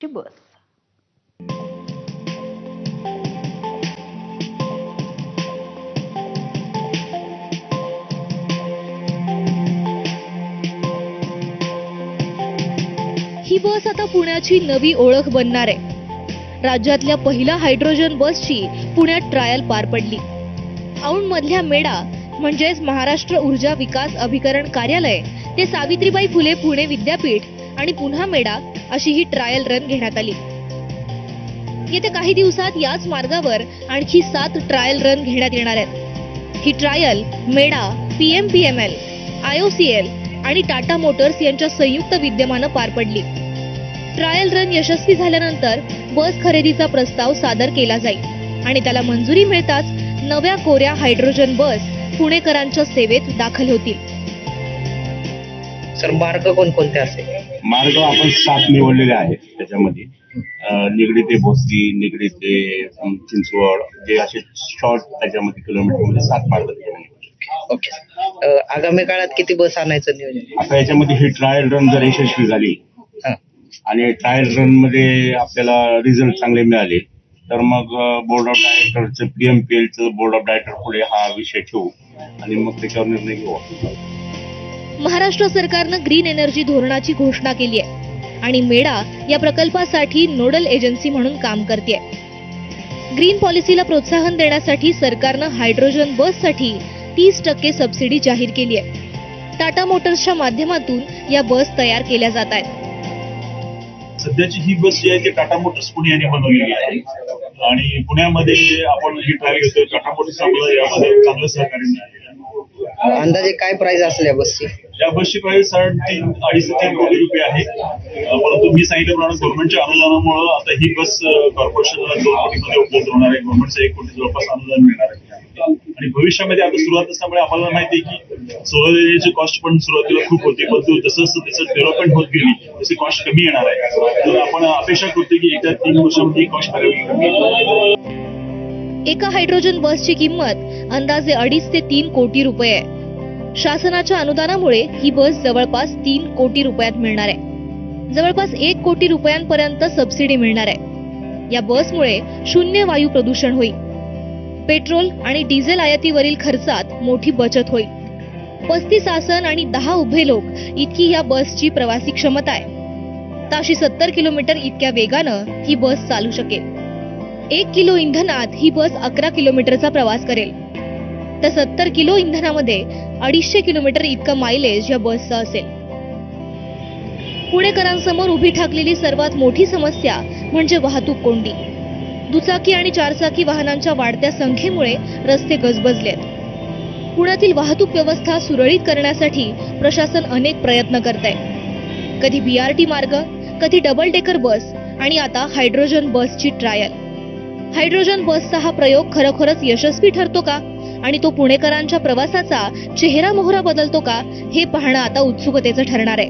ची बस. ही बस आता पुण्याची नवी ओळख बनणार आहे. राज्यातल्या पहिल्या हायड्रोजन बसची पुण्यात ट्रायल पार पडली. औंधमधल्या मेडा म्हणजेच महाराष्ट्र ऊर्जा विकास अभिकरण कार्यालय ते सावित्रीबाई फुले पुणे विद्यापीठ आणि पुन्हा मेडा अशी ही ट्रायल रन घेण्यात आली. येत्या काही दिवसात याच मार्गावर आणखी 7 ट्रायल रन घेण्यात येणार आहेत. ही ट्रायल मेडा, PMPML, IOCL आणि टाटा मोटर्स यांच्या संयुक्त विद्यमानं पार पडली. ट्रायल रन यशस्वी झाल्यानंतर बस खरेदीचा प्रस्ताव सादर केला जाईल आणि त्याला मंजुरी मिळताच नव्या कोऱ्या हायड्रोजन बस पुणेकरांच्या सेवेत दाखल होतील. सर, मार्ग कोणकोणते असेल? मार्ग आपण 7 निवडलेले आहेत. त्याच्यामध्ये निगडी ते भोसरी, निगडी ते चिंचवड, जे असे शॉर्ट त्याच्यामध्ये किलोमीटरमध्ये 7 मार्ग त्याच्यामध्ये. ओके. आगामी काळात किती बस आणायचं नियोजन? आता याच्यामध्ये ही ट्रायल रन जर यशस्वी झाली आणि ट्रायल रन मध्ये आपल्याला रिझल्ट चांगले मिळाले तर मग बोर्ड ऑफ डायरेक्टरचं PMPLचं बोर्ड ऑफ डायरेक्टर पुढे हा विषय ठेवू आणि मग त्याच्यावर निर्णय घेऊ. महाराष्ट्र सरकारनं ग्रीन एनर्जी धोरणाची घोषणा केली आहे आणि मेडा या प्रकल्पासाठी नोडल एजन्सी म्हणून काम करते. ग्रीन पॉलिसीला प्रोत्साहन देण्यासाठी सरकारनं हायड्रोजन बससाठी 30% सबसिडी जाहीर केली आहे. टाटा मोटर्सच्या माध्यमातून या बस तयार केल्या जात आहेत. सध्याची ही बस जी आहे ती टाटा मोटर्स पुणे यांनी बनवलेली आहे आणि पुण्यामध्ये आपण ही ट्रायल घेतोय. टाटा मोटर्स आपल्याला यामध्ये चांगलं सहकार्य मिळालेलं आहे. अंदाजे काय प्राइस असेल या बसची? या बसची प्राइस 3.5 कोटी रुपये आहे. परंतु मी सांगितल्याप्रमाणे गव्हर्नमेंटच्या अनुदानामुळे आता ही बस कॉर्पोरेशनला 2 कोटीमध्ये उपलब्ध होणार आहे. गव्हर्नमेंटचं 1 कोटी जवळपास अनुदान मिळणार आहे आणि भविष्यामध्ये आता सुरुवात असल्यामुळे आपल्याला माहिती आहे की सोलर एनर्जीची कॉस्ट पण सुरुवातीला खूप होती, परंतु जसं त्याचं डेव्हलपमेंट होत गेली तशी कॉस्ट कमी येणार आहे. तर आपण अपेक्षा करतो की येत्या 3 वर्षांमध्ये ही कॉस्ट कमी येईल. एका हायड्रोजन बसची किंमत अंदाजे 2.5 ते 3 कोटी रुपये आहे. शासनाच्या अनुदानामुळे ही बस जवळपास 3 कोटी रुपयात मिळणार आहे. जवळपास 1 कोटी रुपयांपर्यंत सबसिडी मिळणार आहे. या बसमुळे शून्य वायू प्रदूषण होईल. पेट्रोल आणि डिझेल आयातीवरील खर्चात मोठी बचत होईल. 35 आसन आणि 10 उभे लोक इतकी या बसची प्रवासी क्षमता आहे. ताशी 70 किलोमीटर इतक्या वेगानं ही बस चालू शकेल. 1 किलो इंधनात ही बस 11 किलोमीटरचा प्रवास करेल. तर 70 किलो इंधनामध्ये 250 किलोमीटर इतकं मायलेज या बसचं असेल. पुणेकरांसमोर उभी ठाकलेली सर्वात मोठी समस्या म्हणजे वाहतूक कोंडी. दुचाकी आणि 4चाकी वाहनांच्या वाढत्या संख्येमुळे रस्ते गजबजलेत. पुण्यातील वाहतूक व्यवस्था सुरळीत करण्यासाठी प्रशासन अनेक प्रयत्न करतंय. कधी BRT मार्ग, कधी डबल डेकर बस आणि आता हायड्रोजन बसची ट्रायल. हायड्रोजन बसचा हा प्रयोग खरोखरच यशस्वी ठरतो का आणि तो पुणेकरांच्या प्रवासाचा चेहरा मोहरा बदलतो का हे पाहणं आता उत्सुकतेचं ठरणार आहे.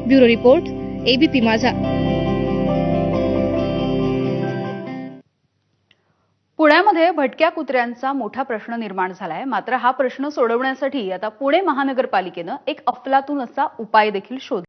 ब्युरो रिपोर्ट, ABP माझा. पुण्यामध्ये भटक्या कुत्र्यांचा मोठा प्रश्न निर्माण झालाय. मात्र हा प्रश्न सोडवण्यासाठी आता पुणे महानगरपालिकेनं एक अफलातून असा उपाय देखील शोधला.